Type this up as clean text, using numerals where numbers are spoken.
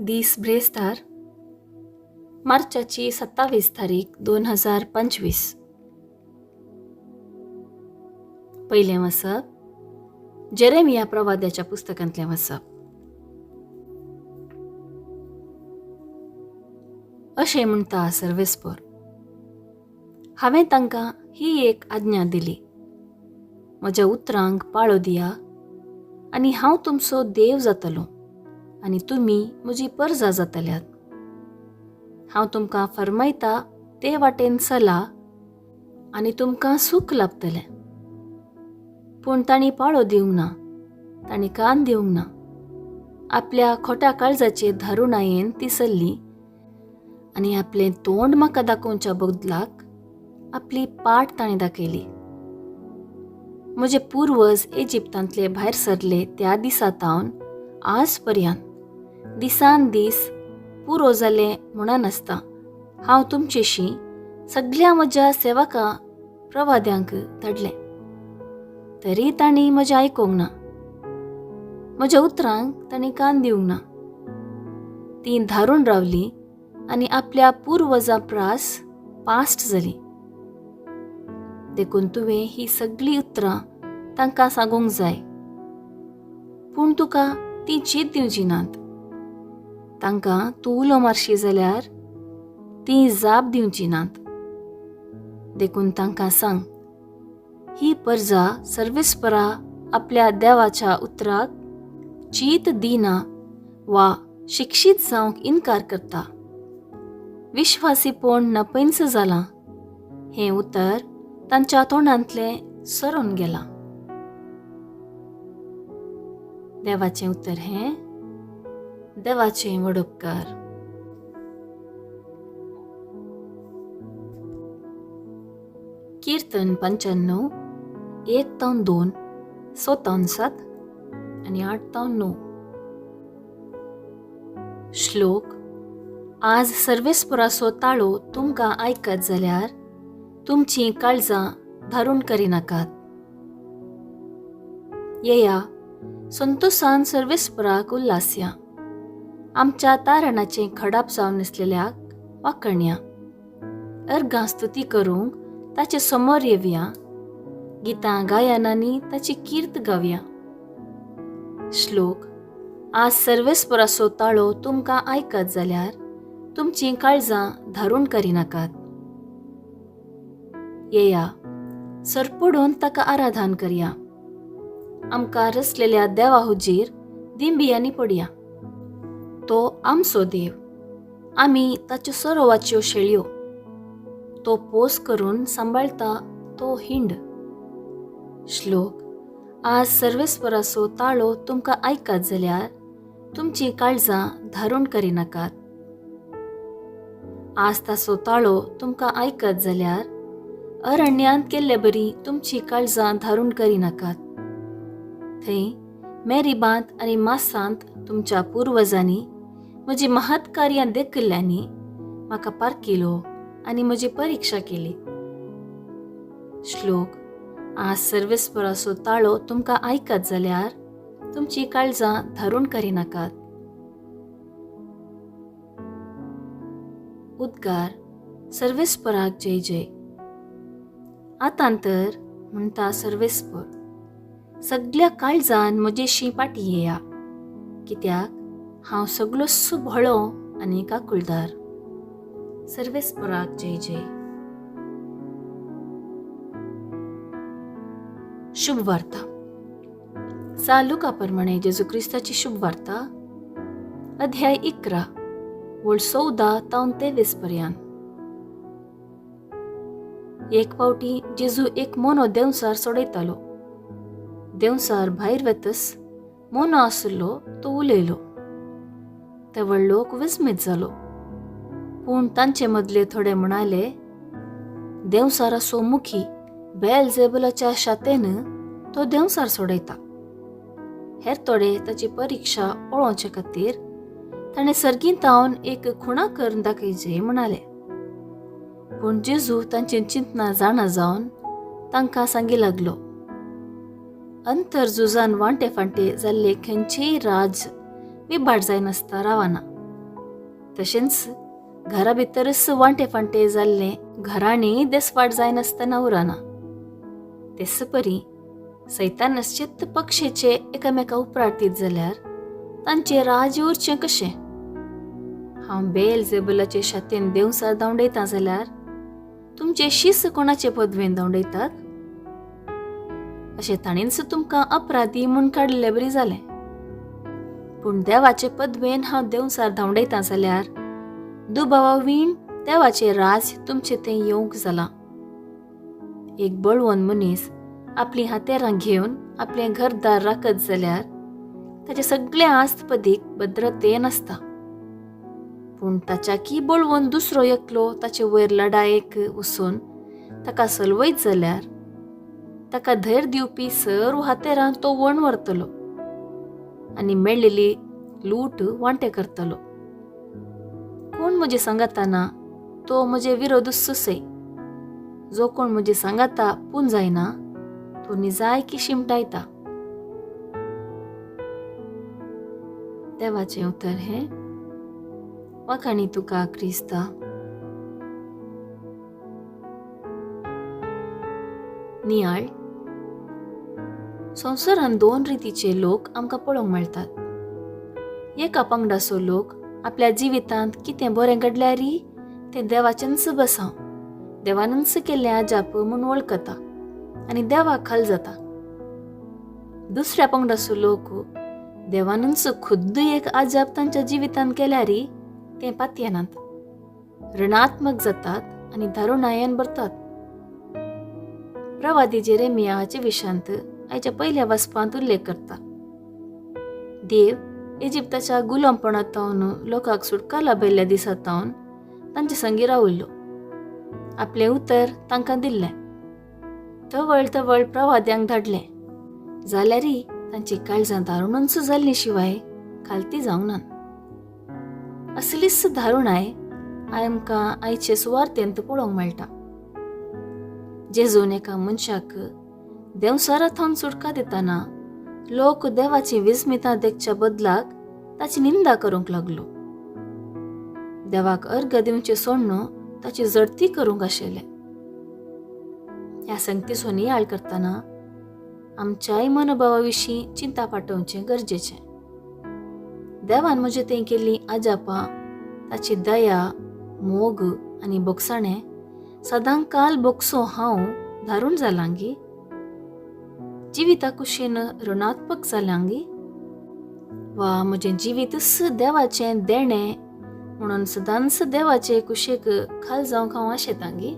दीस ब्रेस्तार मार्चाची 27 तारीख 2025. पहिले वसप जेरेमिया प्रवाद्याच्या पुस्तकांतले वसप. अशें म्हणटा सर्वेस्पर, हांवें तांकां ही एक आज्ञा दिली, म्हज्या उतरांक पाळो दिया आनी हांव तुमचो देव जातलों आनी तुमी म्हजी परजा जातल्यात. हांव तुमकां फरमायता ते वाटेन चला आनी तुमकां सूख लाभतलें. पूण तांणी पाळो दिवंक ना, तांणी कान दिवंक ना. आपल्या खोट्या काळजाचे धारुणायेन ती चल्ली आनी आपलें तोंड म्हाका दाखोवच्या बदलाक आपली पाट ताणें दाखयली. म्हजे पुर्वज इजिप्तांतले भायर सरले त्या दिसातावन आज पर्यंत दिसान दीस पुरो जाले म्हणून आसता हांव तुमचेशी सगळ्या म्हज्या सेवकां प्रवाद्यांक धाडलें. तरी तांणी म्हजें आयकूंक ना, म्हज्या उतरांक तांणी कान दिवंक ना. तीं धारून रावलीं आनी आपल्या पुर्वजां प्रास पास्ट जालीं. देखून तुवें ही सगळीं उतरां तांकां सांगूंक जाय, पूण तुका तीं चीत दिवची नात. तांकां तूं उलो मारशी जाल्यार तीं जाप दिवची नात. देखून तांकां सांग, ही परजा सर्वेस्परा आपल्या देवाच्या उतराक चीत दिना वा शिक्षीत जावंक इन्कार करता. विश्वासीपण नपैंच जालां हें उतर तांच्या तोंडांतलें सरोन गेलां. देवाचें उतर हें देवाचें व्हड उपकार. कीर्तन 95 1-2, 6-7 आनी 8-9. श्लोक. आज सर्वेस्पराचो ताळो तुमकां आयकत जाल्यार तुमचीं काळजां धारून करिनाकात. येया, संतोषान सर्वेस्पराक उल्हासया. आमच्या तारणाचें खडाप जावन आसलेल्याक वाखणया. अर्गां स्तुती करूंक ताचे समोर येवया. गितां गायनांनी ताची कीर्त गावया. श्लोक. आज सर्वेस्पराचो ताळो तुमकां आयकत जाल्यार तुमचीं काळजां धारून करिनाकात. येया, सरपडून ताका आराधन करया. आमकां रचलेल्या देवा हुजीर दिंबियांनी पडया. तो आमचो देव, आमी ताच्यो सरोवाच्यो शेळयो. तो पोस करून सांबाळता तो हिंड. श्लोक. आज सर्वेस्पराचो ताळो तुमकां आयकत जाल्यार तुमचीं काळजां धारून करिनाकात. आज ताचो ताळो तुमकां आयकत जाल्यार अरण्यांत केल्ले बरी तुमचीं काळजां धारून करिनाकात. थंय मेरीबांत आनी मासांत तुमच्या पुर्वजांनी म्हजी महत् कार्यां देखिल्ल्यांनी म्हाका पारकिलो आनी म्हजी परिक्षा केली. श्लोक. आज सर्वेस्पराचो ताळो तुमकां आयकत जाल्यार तुमचीं काळजां धारून करिनाकात. उद्गार. सर्वेस्पराक जय जय. आतां तर म्हणटा सर्वेस्पर, सगळ्या काळजान म्हजेशी पाटी येया, कित्याक हांव सगळोच भळो आनी काकुळदार. सर्वेस्पराक जय जय. शुभ वार्ता. लुका प्रमाणे जेजू क्रिस्ताची शुभ वार्ता, अध्याय 11 वळ 14-23 पर्यंत. एक फावटी जेजू एक मोनो देंवसार सोडयतालो. देंवसार भायर वेतस मोनो आशिल्लो तो उलयलो. ते व्हड लोक विस्मीत जालो. पूण तांचे मदले थोडे म्हणाले, देंवसाराचो मुखी बेलझेबुलाच्या शातेन तो देंवसार सोडयता. हेर थोडे ताची परिक्षा पळोवचे खातीर ताणें सर्गींतावन एक खुणा करून दाखयचे म्हणाले. पूण जेजू तांची चिंतना जाणा जावन तांकां सांगी लागलो, अंतरजुजान वांटे फांटे जाल्ले खंयचेय राज विभाट जायनासता रावना. तशेंच घरा भितरच वांटे फांटे जाल्ले घरांनी देसवाट जायनासतना उरना. तेच परी सैतानाचे पक्षेचे एकामेका उपरार्थीत जाल्यार तांचे राज उरचें कशें? हांव बेलझेबुलाचे शातेन देवसार धांवडयता जाल्यार तुमचे शिस कोणाचे पदवेन धांवडयतात? अशें ताणींच तुमकां अपराधी म्हूण काडलें बरी जालें. पूण देवाचे पदवेन हांव देवसार धांवडयता जाल्यार दुबावावीण देवाचे राज तुमचे तें येवंक जालां. एक बळवंत मनीस आपली हातेरां घेवन आपलें घरदार राखत जाल्यार ताचे सगळे आस्तपदीक भद्रतेन आसता. पूण ताच्याकी बळवंत दुसरो एकलो ताचे वयर लढायेक वचून ताका सलवयत जाल्यार ताका धैर्य दिवपी सर्व हातेरां तो वण व्हरतलो आनी मेळिल्ली लूट वांटे करतलो. कोण म्हजे सांगाताना तो म्हजे विरोधूच सुसय. जो कोण म्हजे सांगाता पूण जायना तो निजायकी शिमटायता. देवाचें उतर हें. वखाणी तुका क्रिस्ता. नियाळ. संवसारांत दोन रितीचे लोक आमकां पळोवंक मेळटात. एका पंगडाचो लोक आपल्या जिवितांत कितें बरें घडल्यारी तें देवाचेंच बसाव, देवानच केल्लें आजाप म्हूण वळखता आनी देवाक खाल जाता. दुसऱ्या पंगडाचो लोक देवानच खुद्द एक आजाप तांच्या जिवितांत केल्यारी तें पातयेनात, ऋणात्मक जातात आनी दारुणायेन भरतात. प्रवादी जेरेमिया हाचे विशांत आयच्या पयल्या वाचपांत उल्लेख करता. देव इजिप्ताच्या गुलामपणांतावन लोकांक सुटका लाभयल्ल्या दिसांतावन तांचे संगी रावयल्लो. आपलें उतर तांकां दिल्लें. तवळ तवळ प्रवाद्यांक धाडलें जाल्यारय तांची काळजां दारुणच जाल्ली शिवाय खालती जावनात. असलीच दारुणाय आमकां आयचे सुवार्थेंत पळोवंक मेळटा. जेजून एका मनशाक देवसारांतवन सुटका दितना लोक देवाची विस्मितां देखच्या बदलाक ताची निंदा करूंक लागलो. देवाक अर्घ दिवचें सोडून ताची जडती करूंक आशिल्लें. ह्या संगतीचो नियाळ करतना आमच्याय मनोभावा विशीं चिंता पाटोवचें गरजेचें. देवान म्हजे तें केल्लीं आजापां, ताची दया, मोग आनी बोगसाणें सदां काल बोगसो हांव धारून जालांगी. जिविता कुशीन ऋणात्मक जाल्यांगी. वा म्हजें जिवीतच देवाचें देणें म्हणून सदांच देवाचे कुशेक खाल जावंक हांव आशेतांगी.